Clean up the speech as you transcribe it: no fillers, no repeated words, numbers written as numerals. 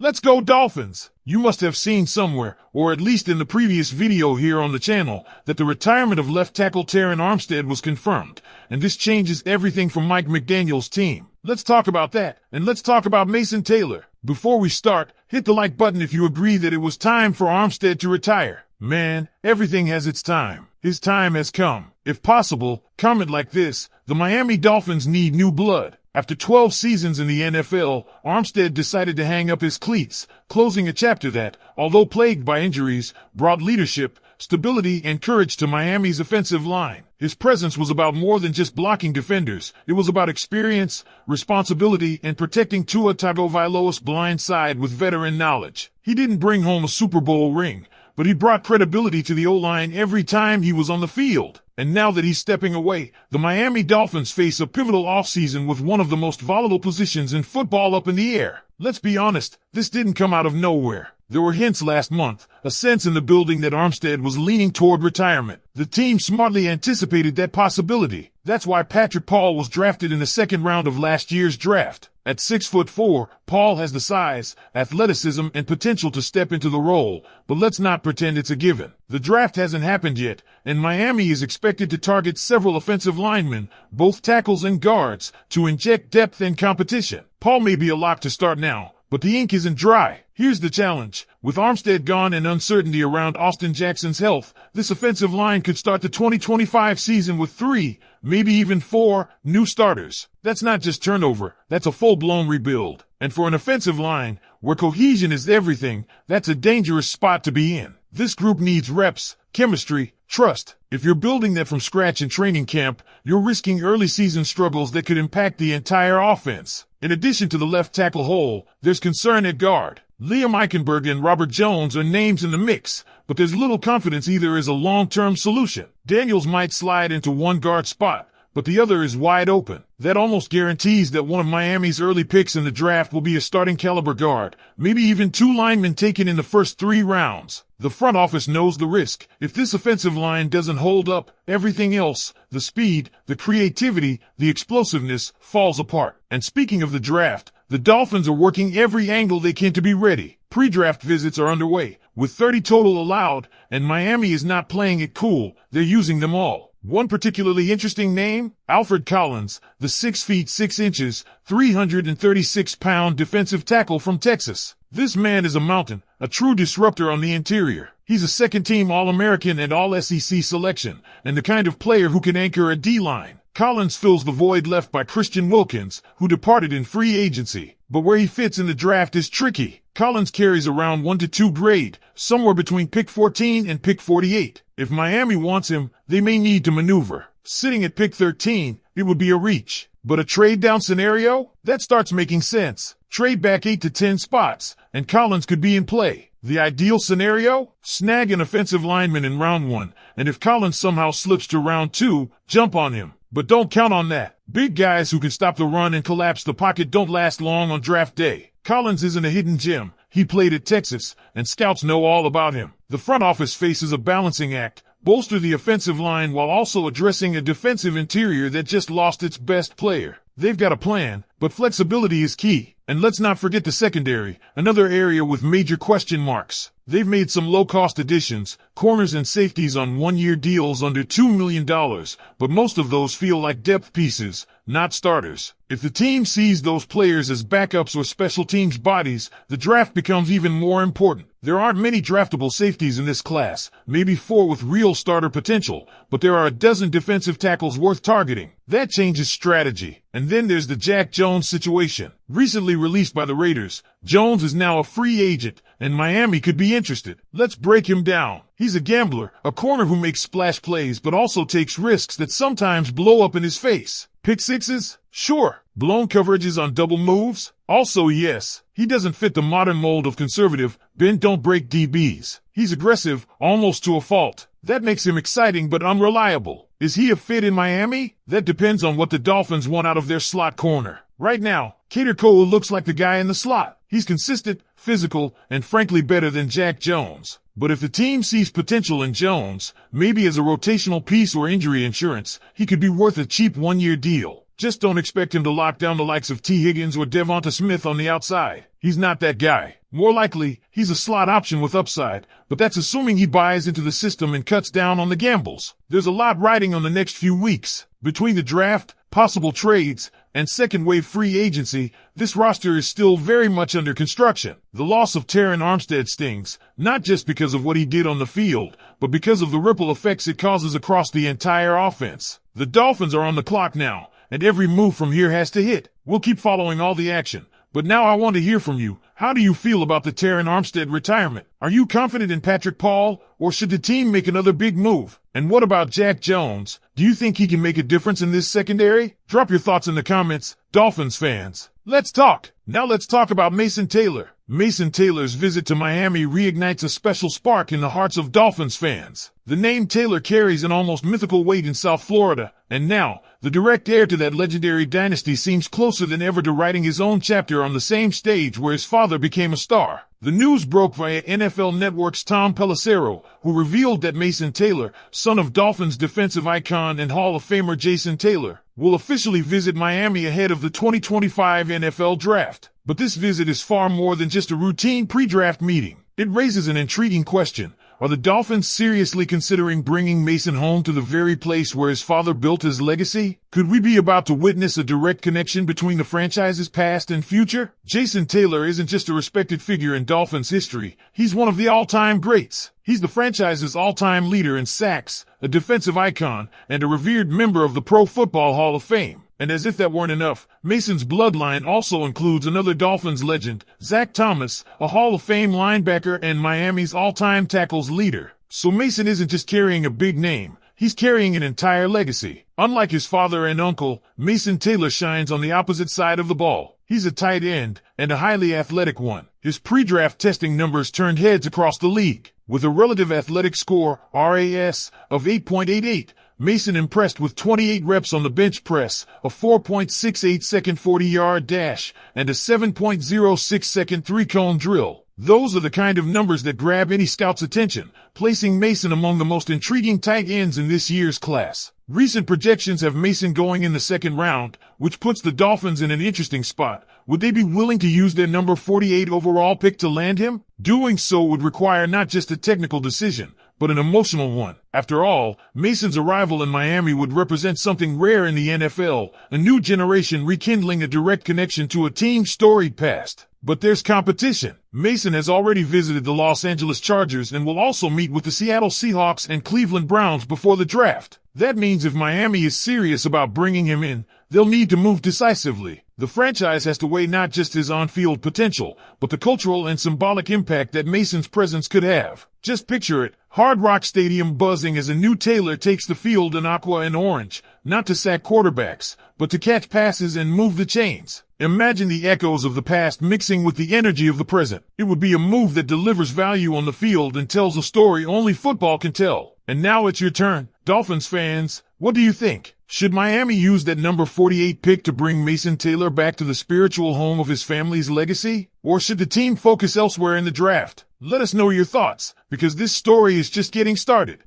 Let's go Dolphins! You must have seen somewhere, or at least in the previous video here on the channel, that the retirement of left tackle Terron Armstead was confirmed, and this changes everything for Mike McDaniel's team. Let's talk about that, and let's talk about Mason Taylor. Before we start, hit the like button if you agree that it was time for Armstead to retire. Man, everything has its time. His time has come. If possible, comment like this: the Miami Dolphins need new blood. After 12 seasons in the NFL, Armstead decided to hang up his cleats, closing a chapter that, although plagued by injuries, brought leadership, stability, and courage to Miami's offensive line. His presence was about more than just blocking defenders. It was about experience, responsibility, and protecting Tua Tagovailoa's blind side with veteran knowledge. He didn't bring home a Super Bowl ring, but he brought credibility to the O-line every time he was on the field. And now that he's stepping away, the Miami Dolphins face a pivotal offseason with one of the most volatile positions in football up in the air. Let's be honest, this didn't come out of nowhere. There were hints last month, a sense in the building that Armstead was leaning toward retirement. The team smartly anticipated that possibility. That's why Patrick Paul was drafted in the second round of last year's draft. At 6'4", Paul has the size, athleticism, and potential to step into the role, but let's not pretend it's a given. The draft hasn't happened yet, and Miami is expected to target several offensive linemen, both tackles and guards, to inject depth and competition. Paul may be a lock to start now, but the ink isn't dry. Here's the challenge. With Armstead gone and uncertainty around Austin Jackson's health, this offensive line could start the 2025 season with 3, maybe even 4, new starters. That's not just turnover, that's a full-blown rebuild. And for an offensive line, where cohesion is everything, that's a dangerous spot to be in. This group needs reps, chemistry, trust. If you're building that from scratch in training camp, you're risking early season struggles that could impact the entire offense. In addition to the left tackle hole, there's concern at guard. Liam Eichenberg and Robert Jones are names in the mix, but there's little confidence either is a long-term solution. Daniels might slide into one guard spot, but the other is wide open. That almost guarantees that one of Miami's early picks in the draft will be a starting caliber guard, maybe even 2 linemen taken in the first 3 rounds. The front office knows the risk. If this offensive line doesn't hold up, everything else, the speed, the creativity, the explosiveness, falls apart. And speaking of the draft, the Dolphins are working every angle they can to be ready. Pre-draft visits are underway, with 30 total allowed, and Miami is not playing it cool. They're using them all. One particularly interesting name? Alfred Collins, the 6 feet 6 inches, 336-pound defensive tackle from Texas. This man is a mountain, a true disruptor on the interior. He's a second-team All-American and All-SEC selection, and the kind of player who can anchor a D-line. Collins fills the void left by Christian Wilkins, who departed in free agency. But where he fits in the draft is tricky. Collins carries around 1 to 2 grade, somewhere between pick 14 and pick 48. If Miami wants him, they may need to maneuver. Sitting at pick 13, it would be a reach. But a trade-down scenario? That starts making sense. Trade back 8 to 10 spots, and Collins could be in play. The ideal scenario? Snag an offensive lineman in round 1, and if Collins somehow slips to round 2, jump on him. But don't count on that. Big guys who can stop the run and collapse the pocket don't last long on draft day. Collins isn't a hidden gem. He played at Texas, and scouts know all about him. The front office faces a balancing act: bolster the offensive line while also addressing a defensive interior that just lost its best player. They've got a plan, but flexibility is key. And let's not forget the secondary, another area with major question marks. They've made some low-cost additions, corners and safeties on one-year deals under $2 million, but most of those feel like depth pieces, not starters. If the team sees those players as backups or special teams bodies, the draft becomes even more important. There aren't many draftable safeties in this class, maybe 4 with real starter potential, but there are a dozen defensive tackles worth targeting. That changes strategy. And then there's the Jack Jones situation. Recently released by the Raiders, Jones is now a free agent, and Miami could be interested. Let's break him down. He's a gambler, a corner who makes splash plays but also takes risks that sometimes blow up in his face. Pick sixes? Sure. Blown coverages on double moves? Also yes. He doesn't fit the modern mold of conservative, bend don't break DBs. He's aggressive, almost to a fault. That makes him exciting but unreliable. Is he a fit in Miami? That depends on what the Dolphins want out of their slot corner. Right now, Cater Cole looks like the guy in the slot. He's consistent, physical, and frankly better than Jack Jones. But if the team sees potential in Jones, maybe as a rotational piece or injury insurance, he could be worth a cheap one-year deal. Just don't expect him to lock down the likes of T. Higgins or Devonta Smith on the outside. He's not that guy. More likely, he's a slot option with upside, but that's assuming he buys into the system and cuts down on the gambles. There's a lot riding on the next few weeks. Between the draft, possible trades, and second-wave free agency, this roster is still very much under construction. The loss of Terron Armstead stings, not just because of what he did on the field, but because of the ripple effects it causes across the entire offense. The Dolphins are on the clock now, and every move from here has to hit. We'll keep following all the action. But now I want to hear from you. How do you feel about the Terron Armstead retirement? Are you confident in Patrick Paul, or should the team make another big move? And what about Jack Jones? Do you think he can make a difference in this secondary? Drop your thoughts in the comments, Dolphins fans. Let's talk. Now let's talk about Mason Taylor. Mason Taylor's visit to Miami reignites a special spark in the hearts of Dolphins fans. The name Taylor carries an almost mythical weight in South Florida, and now, the direct heir to that legendary dynasty seems closer than ever to writing his own chapter on the same stage where his father became a star. The news broke via NFL Network's Tom Pelissero, who revealed that Mason Taylor, son of Dolphins defensive icon and Hall of Famer Jason Taylor, will officially visit Miami ahead of the 2025 NFL Draft. But this visit is far more than just a routine pre-draft meeting. It raises an intriguing question. Are the Dolphins seriously considering bringing Mason home to the very place where his father built his legacy? Could we be about to witness a direct connection between the franchise's past and future? Jason Taylor isn't just a respected figure in Dolphins history. He's one of the all-time greats. He's the franchise's all-time leader in sacks, a defensive icon, and a revered member of the Pro Football Hall of Fame. And as if that weren't enough, Mason's bloodline also includes another Dolphins legend, Zach Thomas, a Hall of Fame linebacker and Miami's all-time tackles leader. So Mason isn't just carrying a big name, he's carrying an entire legacy. Unlike his father and uncle, Mason Taylor shines on the opposite side of the ball. He's a tight end, and a highly athletic one. His pre-draft testing numbers turned heads across the league. With a relative athletic score, RAS, of 8.88, Mason impressed with 28 reps on the bench press, a 4.68-second 40-yard dash, and a 7.06-second three-cone drill. Those are the kind of numbers that grab any scout's attention, placing Mason among the most intriguing tight ends in this year's class. Recent projections have Mason going in the second round, which puts the Dolphins in an interesting spot. Would they be willing to use their number 48 overall pick to land him? Doing so would require not just a technical decision, but an emotional one. After all, Mason's arrival in Miami would represent something rare in the NFL, a new generation rekindling a direct connection to a team's storied past. But there's competition. Mason has already visited the Los Angeles Chargers and will also meet with the Seattle Seahawks and Cleveland Browns before the draft. That means if Miami is serious about bringing him in, they'll need to move decisively. The franchise has to weigh not just his on-field potential, but the cultural and symbolic impact that Mason's presence could have. Just picture it, Hard Rock Stadium buzzing as a new Taylor takes the field in aqua and orange, not to sack quarterbacks, but to catch passes and move the chains. Imagine the echoes of the past mixing with the energy of the present. It would be a move that delivers value on the field and tells a story only football can tell. And now it's your turn, Dolphins fans. What do you think? Should Miami use that number 48 pick to bring Mason Taylor back to the spiritual home of his family's legacy? Or should the team focus elsewhere in the draft? Let us know your thoughts, because this story is just getting started.